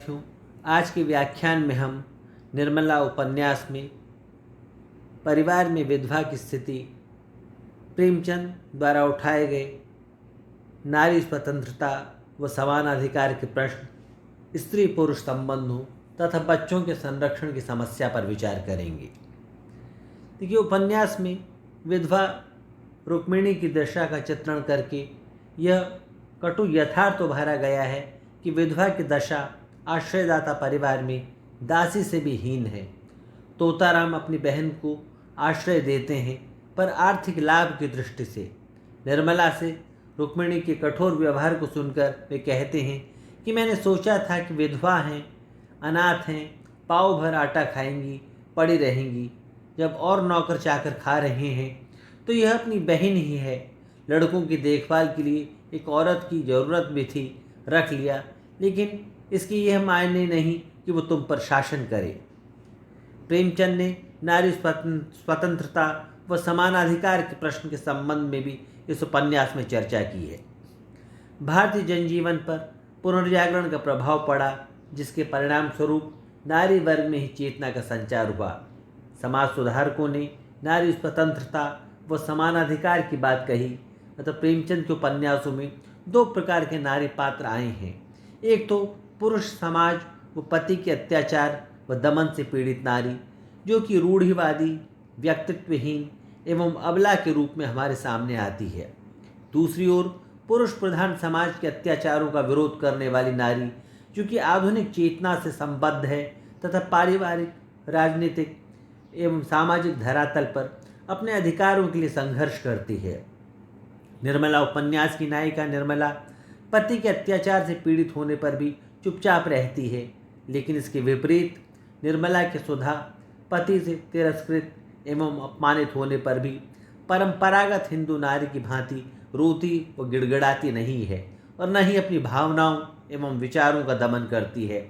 साथियों, आज के व्याख्यान में हम निर्मला उपन्यास में परिवार में विधवा की स्थिति, प्रेमचंद द्वारा उठाए गए नारी स्वतंत्रता व समान अधिकार के प्रश्न, स्त्री पुरुष संबंधों तथा बच्चों के संरक्षण की समस्या पर विचार करेंगे। देखिए, उपन्यास में विधवा रुक्मिणी की दशा का चित्रण करके यह कटु यथार्थ उभारा गया है कि विधवा की दशा आश्रयदाता परिवार में दासी से भी हीन है। तोताराम अपनी बहन को आश्रय देते हैं, पर आर्थिक लाभ की दृष्टि से। निर्मला से रुक्मिणी के कठोर व्यवहार को सुनकर वे कहते हैं कि मैंने सोचा था कि विधवा हैं, अनाथ हैं, पाव भर आटा खाएंगी, पड़ी रहेंगी। जब और नौकर चाकर खा रहे हैं तो यह अपनी बहन ही है। लड़कों की देखभाल के लिए एक औरत की ज़रूरत भी थी, रख लिया, लेकिन इसकी यह मायने नहीं कि वो तुम पर शासन करे। प्रेमचंद ने नारी स्वतंत्रता व समानाधिकार के प्रश्न के संबंध में भी इस उपन्यास में चर्चा की है। भारतीय जनजीवन पर पुनर्जागरण का प्रभाव पड़ा, जिसके परिणाम स्वरूप नारी वर्ग में ही चेतना का संचार हुआ। समाज सुधारकों ने नारी स्वतंत्रता व समानाधिकार की बात कही। प्रेमचंद के उपन्यासों में दो प्रकार के नारी पात्र आए हैं। एक तो पुरुष समाज व पति के अत्याचार व दमन से पीड़ित नारी, जो कि रूढ़िवादी, व्यक्तित्वहीन एवं अबला के रूप में हमारे सामने आती है। दूसरी ओर पुरुष प्रधान समाज के अत्याचारों का विरोध करने वाली नारी, जो कि आधुनिक चेतना से संबद्ध है तथा पारिवारिक, राजनीतिक एवं सामाजिक धरातल पर अपने अधिकारों के लिए संघर्ष करती है। निर्मला उपन्यास की नायिका निर्मला पति के अत्याचार से पीड़ित होने पर भी चुपचाप रहती है, लेकिन इसके विपरीत निर्मला की सुधा पति से तिरस्कृत एवं अपमानित होने पर भी परंपरागत हिंदू नारी की भांति रोती व गिड़गिड़ाती नहीं है और न ही अपनी भावनाओं एवं विचारों का दमन करती है,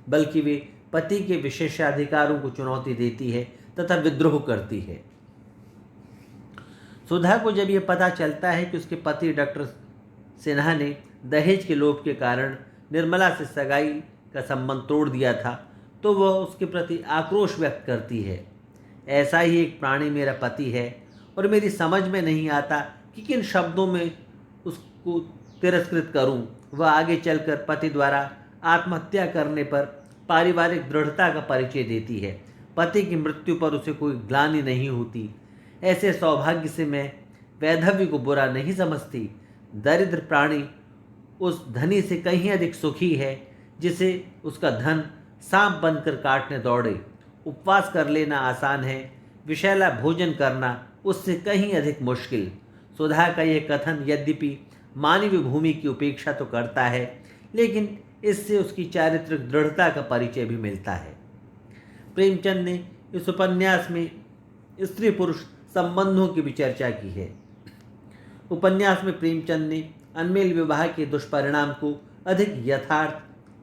बल्कि वे पति के विशेषाधिकारों को चुनौती देती है तथा विद्रोह करती है। सुधा को जब यह पता चलता है कि उसके पति डॉक्टर सिन्हा ने दहेज के लोभ के कारण निर्मला से सगाई का संबंध तोड़ दिया था, तो वह उसके प्रति आक्रोश व्यक्त करती है। ऐसा ही एक प्राणी मेरा पति है और मेरी समझ में नहीं आता कि किन शब्दों में उसको तिरस्कृत करूं। वह आगे चलकर पति द्वारा आत्महत्या करने पर पारिवारिक दृढ़ता का परिचय देती है। पति की मृत्यु पर उसे कोई ग्लानि नहीं होती। ऐसे सौभाग्य से मैं वैधव्य को बुरा नहीं समझती। दरिद्र प्राणी उस धनी से कहीं अधिक सुखी है, जिसे उसका धन सांप बनकर काटने दौड़े। उपवास कर लेना आसान है, विषैला भोजन करना उससे कहीं अधिक मुश्किल। सुधा का यह कथन यद्यपि मानवीय भूमि की उपेक्षा तो करता है, लेकिन इससे उसकी चारित्रिक दृढ़ता का परिचय भी मिलता है। प्रेमचंद ने इस उपन्यास में स्त्री पुरुष संबंधों की भी चर्चा की है। उपन्यास में प्रेमचंद ने अनमेल विवाह के दुष्परिणाम को अधिक यथार्थ,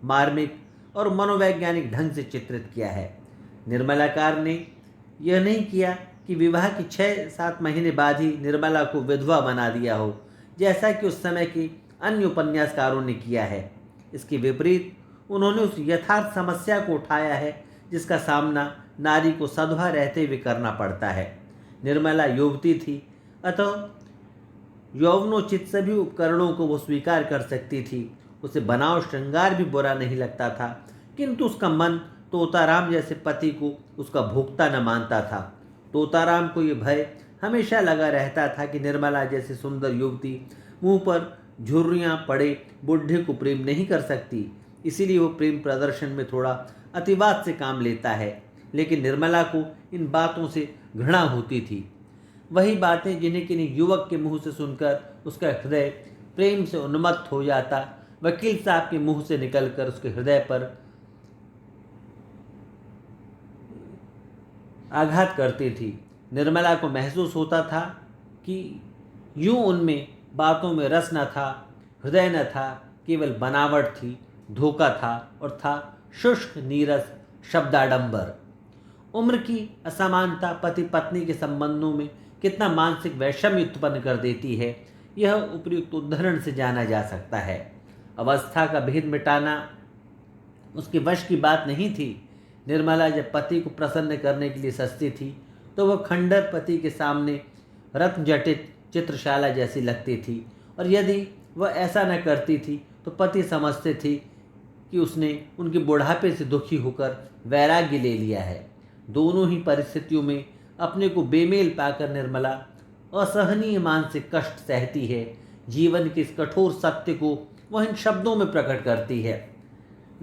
मार्मिक और मनोवैज्ञानिक ढंग से चित्रित किया है। निर्मलाकार ने यह नहीं किया कि विवाह के 6-7 महीने बाद ही निर्मला को विधवा बना दिया हो, जैसा कि उस समय के अन्य उपन्यासकारों ने किया है। इसके विपरीत उन्होंने उस यथार्थ समस्या को उठाया है जिसका सामना नारी को सधवा रहते हुए करना पड़ता है। निर्मला युवती थी, अतः यौवनोचित सभी उपकरणों को वो स्वीकार कर सकती थी। उसे बनाव श्रृंगार भी बुरा नहीं लगता था, किंतु उसका मन तोताराम जैसे पति को उसका भोक्ता न मानता था। तोताराम को ये भय हमेशा लगा रहता था कि निर्मला जैसी सुंदर युवती मुंह पर झुर्रियाँ पड़े बुढ़े को प्रेम नहीं कर सकती। इसीलिए वो प्रेम प्रदर्शन में थोड़ा अतिवाद से काम लेता है, लेकिन निर्मला को इन बातों से घृणा होती थी। वही बातें जिन्हें किन्हीं युवक के मुंह से सुनकर उसका हृदय प्रेम से उन्मत्त हो जाता, वकील साहब के मुंह से निकलकर उसके हृदय पर आघात करती थी। निर्मला को महसूस होता था कि यूं उनमें बातों में रस न था, हृदय न था, केवल बनावट थी, धोखा था और था शुष्क नीरस शब्दाडंबर। उम्र की असमानता पति पत्नी के संबंधों में कितना मानसिक वैषम्य उत्पन्न कर देती है, यह उपयुक्त उदाहरण से जाना जा सकता है। अवस्था का भेद मिटाना उसके वश की बात नहीं थी। निर्मला जब पति को प्रसन्न करने के लिए सस्ती थी तो वह खंडर पति के सामने रत्न जटित चित्रशाला जैसी लगती थी, और यदि वह ऐसा न करती थी तो पति समझते थे कि उसने उनके बुढ़ापे से दुखी होकर वैराग्य ले लिया है। दोनों ही परिस्थितियों में अपने को बेमेल पाकर निर्मला असहनीय मानसिक कष्ट सहती है। जीवन के इस कठोर सत्य को वह इन शब्दों में प्रकट करती है।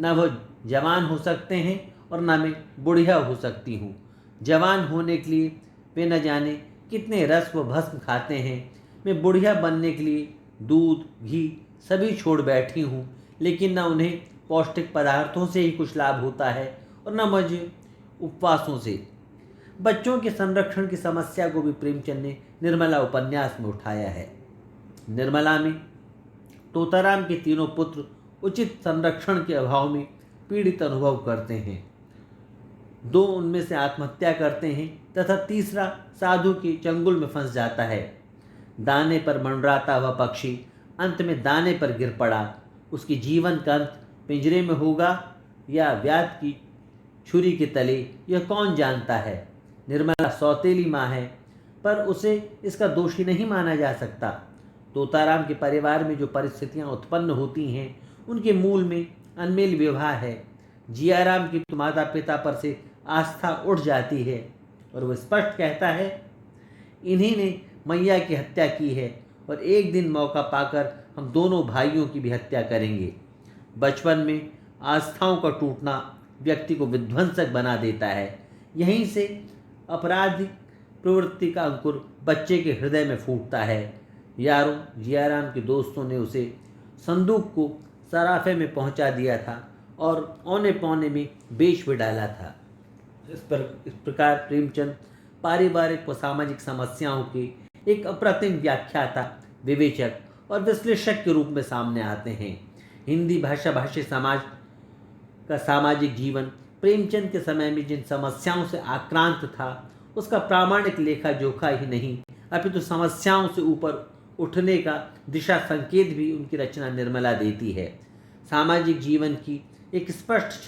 न वह जवान हो सकते हैं और न मैं बुढ़िया हो सकती हूँ। जवान होने के लिए वे न जाने कितने रस व भस्म खाते हैं। मैं बुढ़िया बनने के लिए दूध घी सभी छोड़ बैठी हूँ, लेकिन न उन्हें पौष्टिक पदार्थों से ही कुछ लाभ होता है और न मुझे उपवासों से। बच्चों के संरक्षण की समस्या को भी प्रेमचंद ने निर्मला उपन्यास में उठाया है। निर्मला में तोताराम के तीनों पुत्र उचित संरक्षण के अभाव में पीड़ित अनुभव करते हैं। 2 उनमें से आत्महत्या करते हैं तथा तीसरा साधु के चंगुल में फंस जाता है। दाने पर मंडराता हुआ पक्षी अंत में दाने पर गिर पड़ा। उसके जीवन का अंत पिंजरे में होगा या व्याध की छुरी के तले, यह कौन जानता है। निर्मला सौतेली माँ है, पर उसे इसका दोषी नहीं माना जा सकता। तोताराम के परिवार में जो परिस्थितियां उत्पन्न होती हैं उनके मूल में अनमेल विवाह है। जियाराम की तो माता पिता पर से आस्था उठ जाती है और वह स्पष्ट कहता है, इन्हीं ने मैया की हत्या की है और एक दिन मौका पाकर हम दोनों भाइयों की भी हत्या करेंगे। बचपन में आस्थाओं का टूटना व्यक्ति को विध्वंसक बना देता है। यहीं से आपराधिक प्रवृत्ति का अंकुर बच्चे के हृदय में फूटता है। यारों, जियाराम के दोस्तों ने उसे संदूक को सराफे में पहुंचा दिया था और औने पौने में बेच भी डाला था। इस प्रकार प्रेमचंद पारिवारिक व सामाजिक समस्याओं के एक अप्रतिम व्याख्याता, विवेचक और विश्लेषक के रूप में सामने आते हैं। हिंदी भाषी समाज का सामाजिक जीवन प्रेमचंद के समय में जिन समस्याओं से आक्रांत था उसका प्रामाणिक लेखा जोखा ही नहीं, अपितु समस्याओं से ऊपर उठने का दिशा संकेत भी उनकी रचना निर्मला देती है। सामाजिक जीवन की एक स्पष्ट